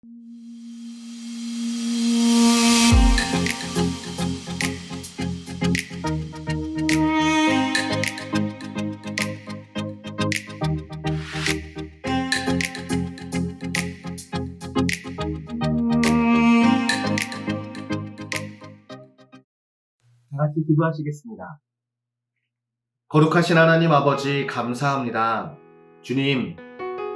다 같이 기도하시겠습니다. 거룩하신 하나님 아버지 감사합니다. 주님,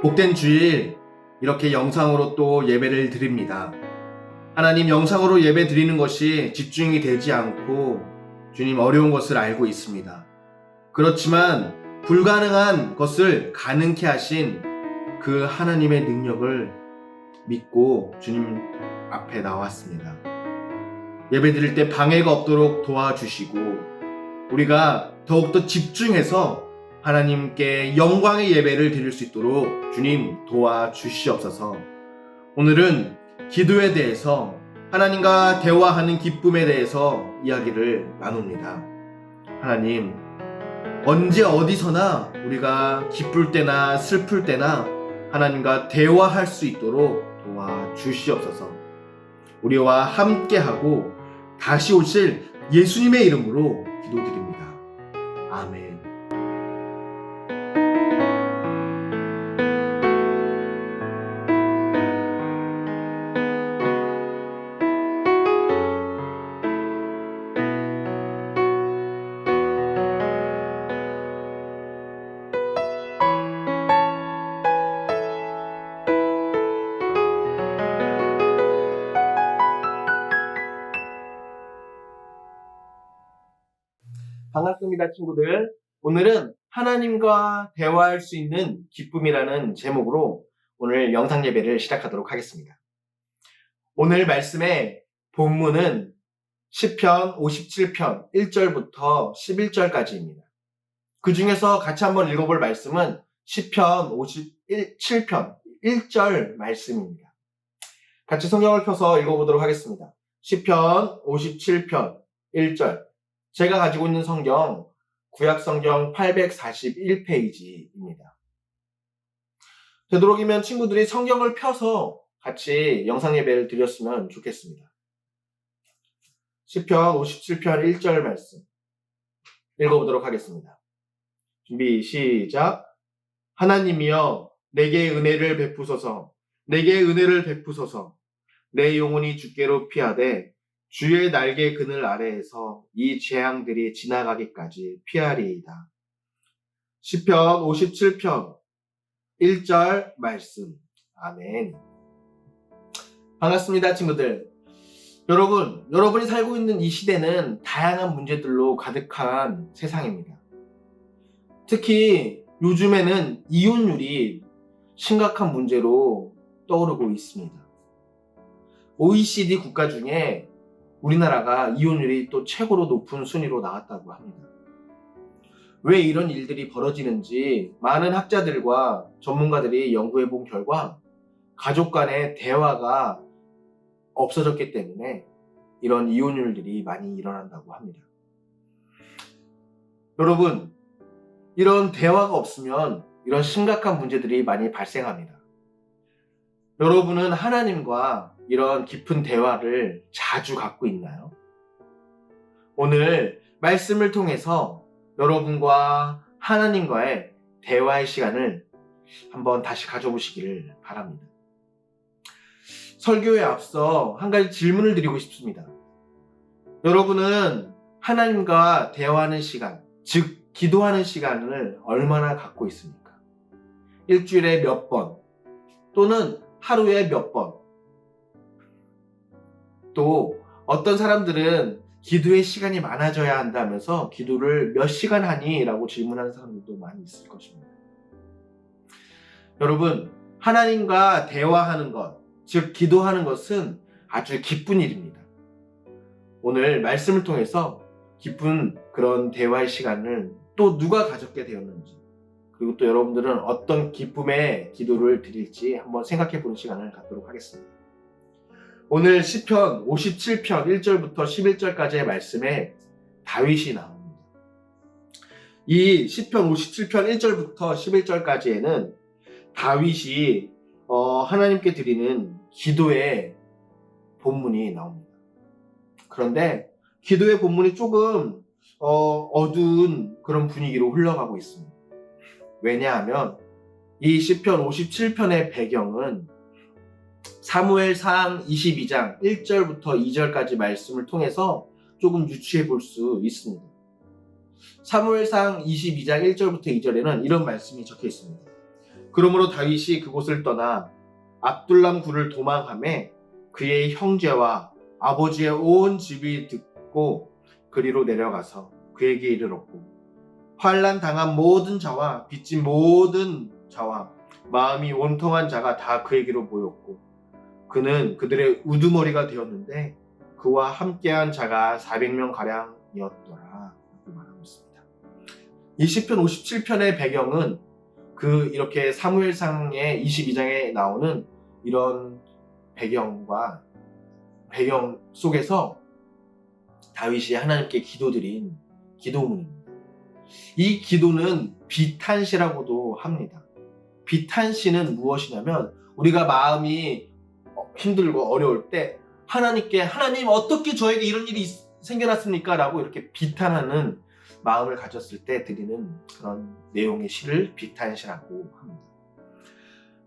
복된 주일 이렇게 영상으로 또 예배를 드립니다. 하나님, 영상으로 예배 드리는 것이 집중이 되지 않고 주님 어려운 것을 알고 있습니다. 그렇지만 불가능한 것을 가능케 하신 그 하나님의 능력을 믿고 주님 앞에 나왔습니다. 예배 드릴 때 방해가 없도록 도와주시고 우리가 더욱더 집중해서 하나님께 영광의 예배를 드릴 수 있도록 주님 도와주시옵소서. 오늘은 기도에 대해서 하나님과 대화하는 기쁨에 대해서 이야기를 나눕니다. 하나님, 언제 어디서나 우리가 기쁠 때나 슬플 때나 하나님과 대화할 수 있도록 도와주시옵소서. 우리와 함께하고 다시 오실 예수님의 이름으로 기도드립니다. 아멘. 반갑습니다, 친구들. 오늘은 하나님과 대화할 수 있는 기쁨이라는 제목으로 오늘 영상 예배를 시작하도록 하겠습니다. 오늘 말씀의 본문은 시편 57편 1절부터 11절까지입니다. 그 중에서 같이 한번 읽어볼 말씀은 시편 57편 1절 말씀입니다. 같이 성경을 펴서 읽어보도록 하겠습니다. 시편 57편 1절. 제가 가지고 있는 성경, 구약성경 841페이지입니다. 되도록이면 친구들이 성경을 펴서 같이 영상 예배를 드렸으면 좋겠습니다. 시편 57편 1절 말씀 읽어보도록 하겠습니다. 준비 시작. 하나님이여 내게 은혜를 베푸소서. 내게 은혜를 베푸소서. 내 영혼이 주께로 피하되 주의 날개 그늘 아래에서 이 재앙들이 지나가기까지 피하리이다. 시편 57편 1절 말씀. 아멘. 반갑습니다, 친구들. 여러분이 살고 있는 이 시대는 다양한 문제들로 가득한 세상입니다. 특히 요즘에는 이혼율이 심각한 문제로 떠오르고 있습니다. OECD 국가 중에 우리나라가 이혼율이 또 최고로 높은 순위로 나왔다고 합니다. 왜 이런 일들이 벌어지는지 많은 학자들과 전문가들이 연구해 본 결과 가족 간의 대화가 없어졌기 때문에 이런 이혼율들이 많이 일어난다고 합니다. 여러분, 이런 대화가 없으면 이런 심각한 문제들이 많이 발생합니다. 여러분은 하나님과 이런 깊은 대화를 자주 갖고 있나요? 오늘 말씀을 통해서 여러분과 하나님과의 대화의 시간을 한번 다시 가져보시기를 바랍니다. 설교에 앞서 한 가지 질문을 드리고 싶습니다. 여러분은 하나님과 대화하는 시간, 즉 기도하는 시간을 얼마나 갖고 있습니까? 일주일에 몇 번, 또는 하루에 몇 번, 또 어떤 사람들은 기도의 시간이 많아져야 한다면서 기도를 몇 시간 하니? 라고 질문하는 사람들도 많이 있을 것입니다. 여러분, 하나님과 대화하는 것, 즉 기도하는 것은 아주 기쁜 일입니다. 오늘 말씀을 통해서 기쁜 그런 대화의 시간을 또 누가 가졌게 되었는지, 그리고 또 여러분들은 어떤 기쁨의 기도를 드릴지 한번 생각해 보는 시간을 갖도록 하겠습니다. 오늘 시편 57편 1절부터 11절까지의 말씀에 다윗이 나옵니다. 이 시편 57편 1절부터 11절까지에는 다윗이 하나님께 드리는 기도의 본문이 나옵니다. 그런데 기도의 본문이 조금 어두운 그런 분위기로 흘러가고 있습니다. 왜냐하면 이 시편 57편의 배경은 사무엘상 22장 1절부터 2절까지 말씀을 통해서 조금 유추해 볼 수 있습니다. 사무엘상 22장 1절부터 2절에는 이런 말씀이 적혀 있습니다. 그러므로 다윗이 그곳을 떠나 압둘람 굴을 도망하매 그의 형제와 아버지의 온 집이 듣고 그리로 내려가서 그에게 이르렀고 환난 당한 모든 자와 빚진 모든 자와 마음이 온통한 자가 다 그에게로 모였고 그는 그들의 우두머리가 되었는데 그와 함께한 자가 400명 가량이었더라 라고 말하고 있습니다. 이 시편 57편의 배경은 이렇게 사무엘상의 22장에 나오는 이런 배경 속에서 다윗이 하나님께 기도드린 기도문입니다. 이 기도는 비탄시라고도 합니다. 비탄시는 무엇이냐면 우리가 마음이 힘들고 어려울 때 하나님께 하나님 어떻게 저에게 이런 일이 생겨났습니까? 라고 이렇게 비탄하는 마음을 가졌을 때 드리는 그런 내용의 시를 비탄시라고 합니다.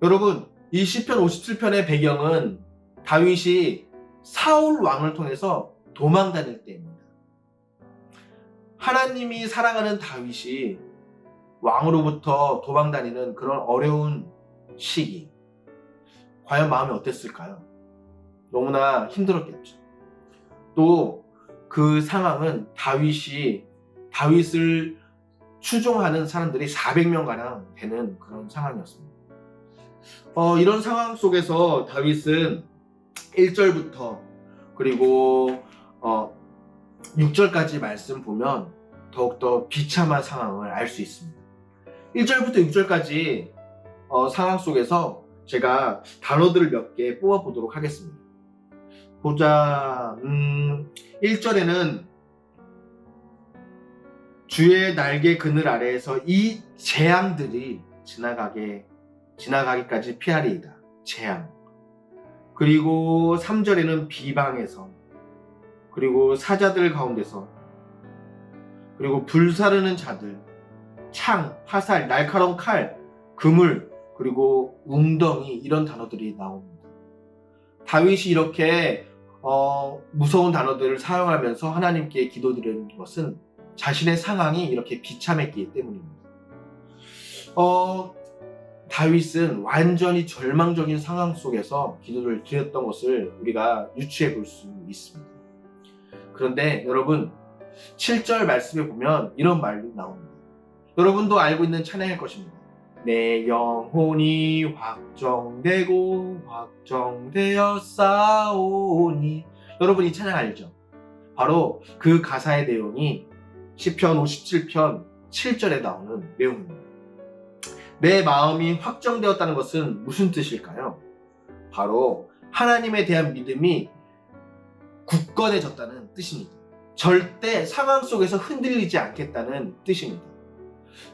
여러분, 이 시편 57편의 배경은 다윗이 사울 왕을 통해서 도망 다닐 때입니다. 하나님이 사랑하는 다윗이 왕으로부터 도망 다니는 그런 어려운 시기, 과연 마음이 어땠을까요? 너무나 힘들었겠죠. 또 그 상황은 다윗을 추종하는 사람들이 400명가량 되는 그런 상황이었습니다. 이런 상황 속에서 다윗은 1절부터 그리고 6절까지 말씀 보면 더욱더 비참한 상황을 알 수 있습니다. 1절부터 6절까지 상황 속에서 제가 단어들을 몇 개 뽑아보도록 하겠습니다. 보자. 1절에는 주의 날개 그늘 아래에서 이 재앙들이 지나가기까지 피하리이다. 재앙. 그리고 3절에는 비방에서, 그리고 사자들 가운데서, 그리고 불사르는 자들, 창, 화살, 날카로운 칼, 그물, 그리고 웅덩이, 이런 단어들이 나옵니다. 다윗이 이렇게 무서운 단어들을 사용하면서 하나님께 기도드리는 것은 자신의 상황이 이렇게 비참했기 때문입니다. 다윗은 완전히 절망적인 상황 속에서 기도를 드렸던 것을 우리가 유추해 볼 수 있습니다. 그런데 여러분, 7절 말씀에 보면 이런 말이 나옵니다. 여러분도 알고 있는 찬양일 것입니다. 내 영혼이 확정되고 확정되어 싸우니. 여러분 이 찬양 알죠? 바로 그 가사의 내용이 시편 57편 7절에 나오는 내용입니다. 내 마음이 확정되었다는 것은 무슨 뜻일까요? 바로 하나님에 대한 믿음이 굳건해졌다는 뜻입니다. 절대 상황 속에서 흔들리지 않겠다는 뜻입니다.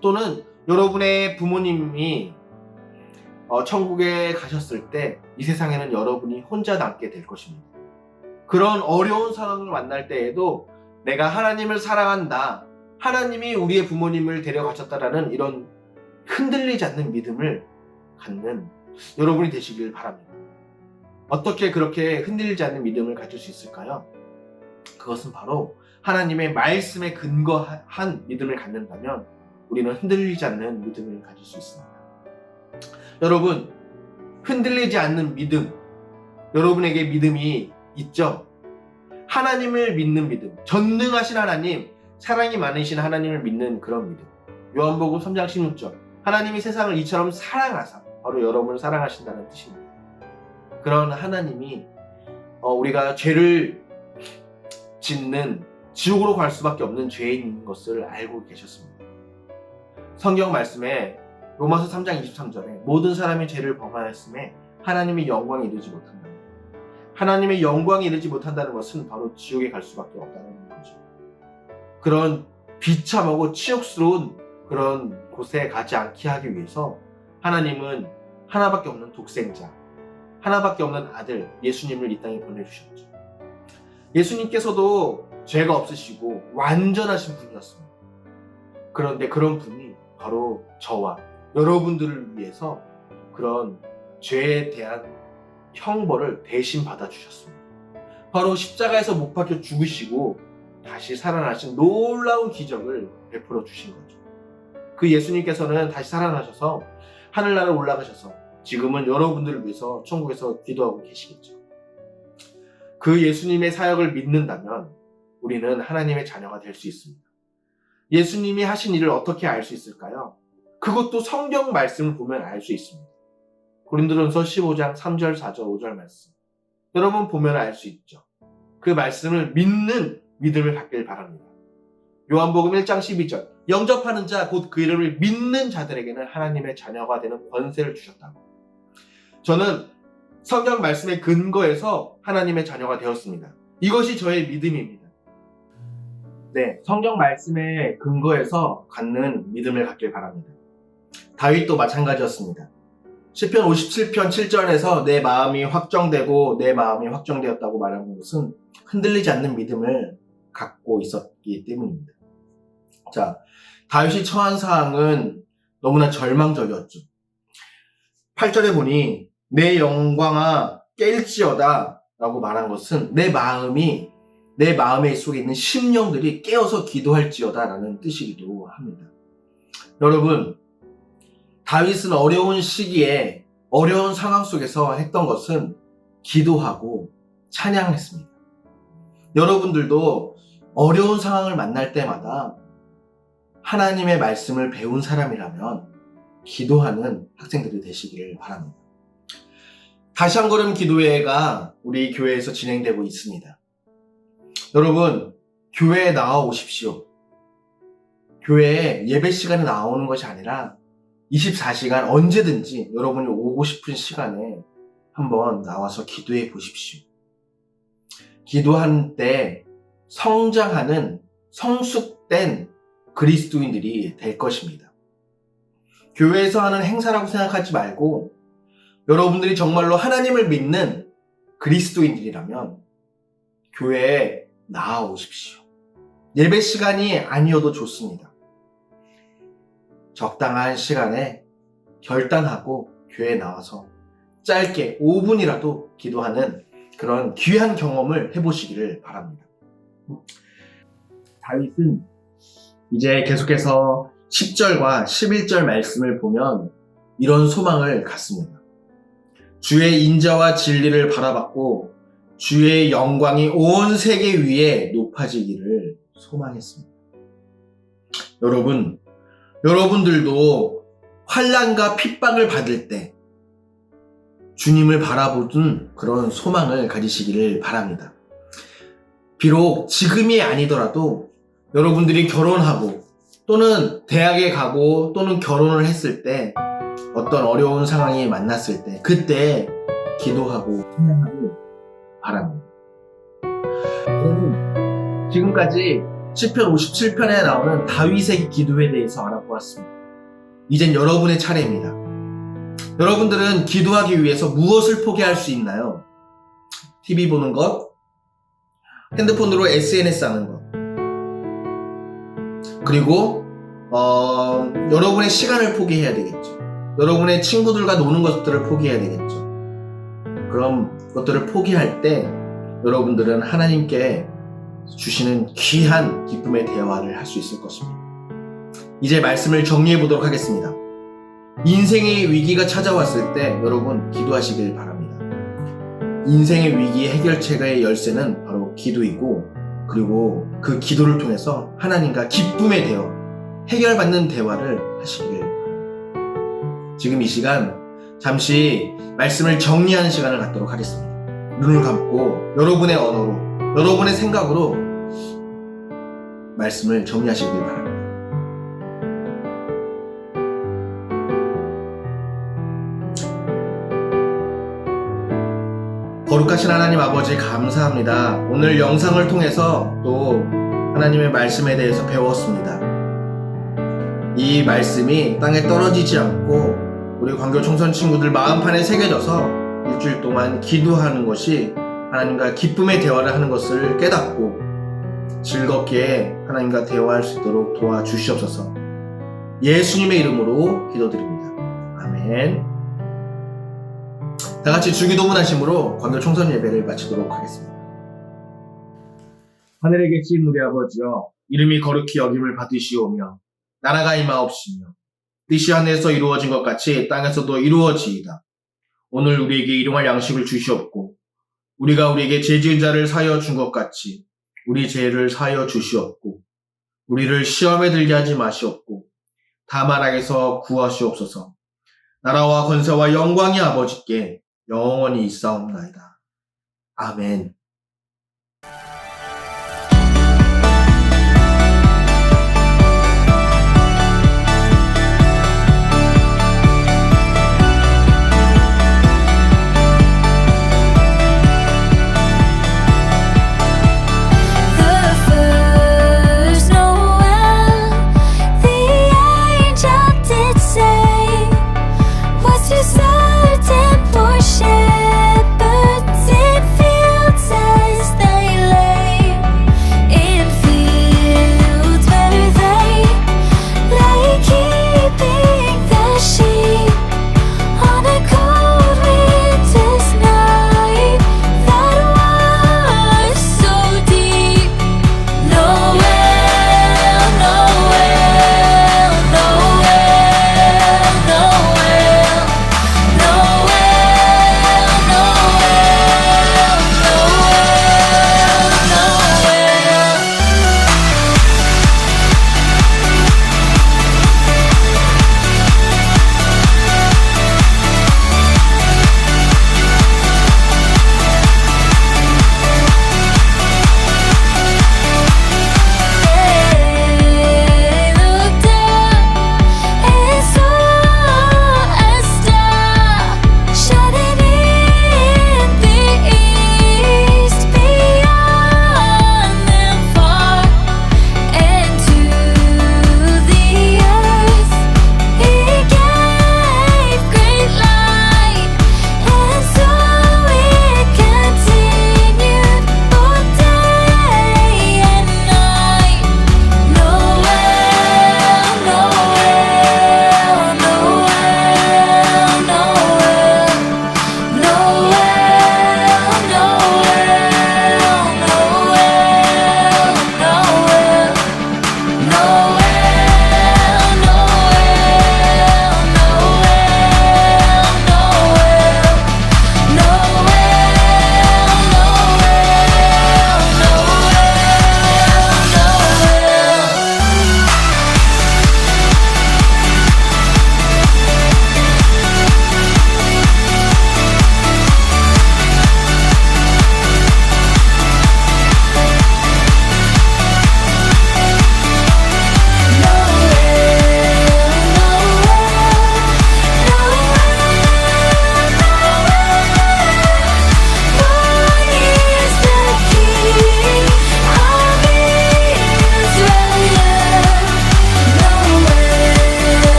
또는 여러분의 부모님이 천국에 가셨을 때 이 세상에는 여러분이 혼자 남게 될 것입니다. 그런 어려운 상황을 만날 때에도 내가 하나님을 사랑한다, 하나님이 우리의 부모님을 데려가셨다라는 이런 흔들리지 않는 믿음을 갖는 여러분이 되시길 바랍니다. 어떻게 그렇게 흔들리지 않는 믿음을 가질 수 있을까요? 그것은 바로 하나님의 말씀에 근거한 믿음을 갖는다면 우리는 흔들리지 않는 믿음을 가질 수 있습니다. 여러분, 흔들리지 않는 믿음, 여러분에게 믿음이 있죠? 하나님을 믿는 믿음, 전능하신 하나님, 사랑이 많으신 하나님을 믿는 그런 믿음. 요한복음 3장 16절, 하나님이 세상을 이처럼 사랑하사, 바로 여러분을 사랑하신다는 뜻입니다. 그런 하나님이 우리가 죄를 짓는, 지옥으로 갈 수밖에 없는 죄인인 것을 알고 계셨습니다. 성경 말씀에 로마서 3장 23절에 모든 사람이 죄를 범하였음에 하나님의 영광에 이르지 못한다. 하나님의 영광에 이르지 못한다는 것은 바로 지옥에 갈 수밖에 없다는 거죠. 그런 비참하고 치욕스러운 그런 곳에 가지 않게 하기 위해서 하나님은 하나밖에 없는 독생자, 하나밖에 없는 아들 예수님을 이 땅에 보내주셨죠. 예수님께서도 죄가 없으시고 완전하신 분이었습니다. 그런데 그런 분이 바로 저와 여러분들을 위해서 그런 죄에 대한 형벌을 대신 받아주셨습니다. 바로 십자가에서 못 박혀 죽으시고 다시 살아나신 놀라운 기적을 베풀어 주신 거죠. 그 예수님께서는 다시 살아나셔서 하늘나라에 올라가셔서 지금은 여러분들을 위해서 천국에서 기도하고 계시겠죠. 그 예수님의 사역을 믿는다면 우리는 하나님의 자녀가 될 수 있습니다. 예수님이 하신 일을 어떻게 알 수 있을까요? 그것도 성경 말씀을 보면 알 수 있습니다. 고린도전서 15장 3절, 4절, 5절 말씀. 여러분 보면 알 수 있죠. 그 말씀을 믿는 믿음을 갖길 바랍니다. 요한복음 1장 12절. 영접하는 자, 곧 그 이름을 믿는 자들에게는 하나님의 자녀가 되는 권세를 주셨다고. 저는 성경 말씀의 근거에서 하나님의 자녀가 되었습니다. 이것이 저의 믿음입니다. 네, 성경 말씀의 근거에서 갖는 믿음을 갖길 바랍니다. 다윗도 마찬가지였습니다. 시편 57편 7절에서 내 마음이 확정되고 내 마음이 확정되었다고 말하는 것은 흔들리지 않는 믿음을 갖고 있었기 때문입니다. 자, 다윗이 처한 사항은 너무나 절망적이었죠. 8절에 보니 내 영광아 깰지어다 라고 말한 것은 내 마음의 속에 있는 심령들이 깨어서 기도할지어다 라는 뜻이기도 합니다. 여러분, 다윗은 어려운 시기에 어려운 상황 속에서 했던 것은 기도하고 찬양했습니다. 여러분들도 어려운 상황을 만날 때마다 하나님의 말씀을 배운 사람이라면 기도하는 학생들이 되시기를 바랍니다. 다시 한 걸음 기도회가 우리 교회에서 진행되고 있습니다. 여러분, 교회에 나와 오십시오. 교회에 예배 시간에 나오는 것이 아니라 24시간 언제든지 여러분이 오고 싶은 시간에 한번 나와서 기도해 보십시오. 기도할 때 성장하는 성숙된 그리스도인들이 될 것입니다. 교회에서 하는 행사라고 생각하지 말고 여러분들이 정말로 하나님을 믿는 그리스도인들이라면 교회에 나아오십시오. 예배 시간이 아니어도 좋습니다. 적당한 시간에 결단하고 교회에 나와서 짧게 5분이라도 기도하는 그런 귀한 경험을 해보시기를 바랍니다. 다윗은 이제 계속해서 10절과 11절 말씀을 보면 이런 소망을 갖습니다. 주의 인자와 진리를 바라봤고 주의 영광이 온 세계 위에 높아지기를 소망했습니다. 여러분들도 환난과 핍박을 받을 때 주님을 바라보는 그런 소망을 가지시기를 바랍니다. 비록 지금이 아니더라도 여러분들이 결혼하고 또는 대학에 가고 또는 결혼을 했을 때 어떤 어려운 상황이 만났을 때 그때 기도하고 찬양하길 바랍니다. 저는 지금까지 시편 57편에 나오는 다윗의 기도에 대해서 알아보았습니다. 이젠 여러분의 차례입니다. 여러분들은 기도하기 위해서 무엇을 포기할 수 있나요? TV 보는 것, 핸드폰으로 SNS 하는 것, 그리고 여러분의 시간을 포기해야 되겠죠. 여러분의 친구들과 노는 것들을 포기해야 되겠죠. 그럼 그것들을 포기할 때 여러분들은 하나님께 주시는 귀한 기쁨의 대화를 할 수 있을 것입니다. 이제 말씀을 정리해 보도록 하겠습니다. 인생의 위기가 찾아왔을 때 여러분 기도하시길 바랍니다. 인생의 위기의 해결책의 열쇠는 바로 기도이고 그리고 그 기도를 통해서 하나님과 기쁨의 대화, 해결받는 대화를 하시길 바랍니다. 지금 이 시간 잠시 말씀을 정리하는 시간을 갖도록 하겠습니다. 눈을 감고 여러분의 언어로, 여러분의 생각으로 말씀을 정리하시길 바랍니다. 거룩하신 하나님 아버지 감사합니다. 오늘 영상을 통해서 또 하나님의 말씀에 대해서 배웠습니다. 이 말씀이 땅에 떨어지지 않고 우리 광교 총선 친구들 마음판에 새겨져서 일주일 동안 기도하는 것이 하나님과 기쁨의 대화를 하는 것을 깨닫고 즐겁게 하나님과 대화할 수 있도록 도와주시옵소서. 예수님의 이름으로 기도드립니다. 아멘. 다 같이 주기도문 하심으로 광교 총선 예배를 마치도록 하겠습니다. 하늘에 계신 우리 아버지여, 이름이 거룩히 여김을 받으시오며 나라가 임하옵시며 뜻이 하늘에서 이루어진 것 같이 땅에서도 이루어지이다. 오늘 우리에게 일용할 양식을 주시옵고 우리가 우리에게 죄 지은 자를 사하여 준 것 같이 우리 죄를 사하여 주시옵고 우리를 시험에 들게 하지 마시옵고 다만 악에서 구하시옵소서. 나라와 권세와 영광이 아버지께 영원히 있사옵나이다. 아멘.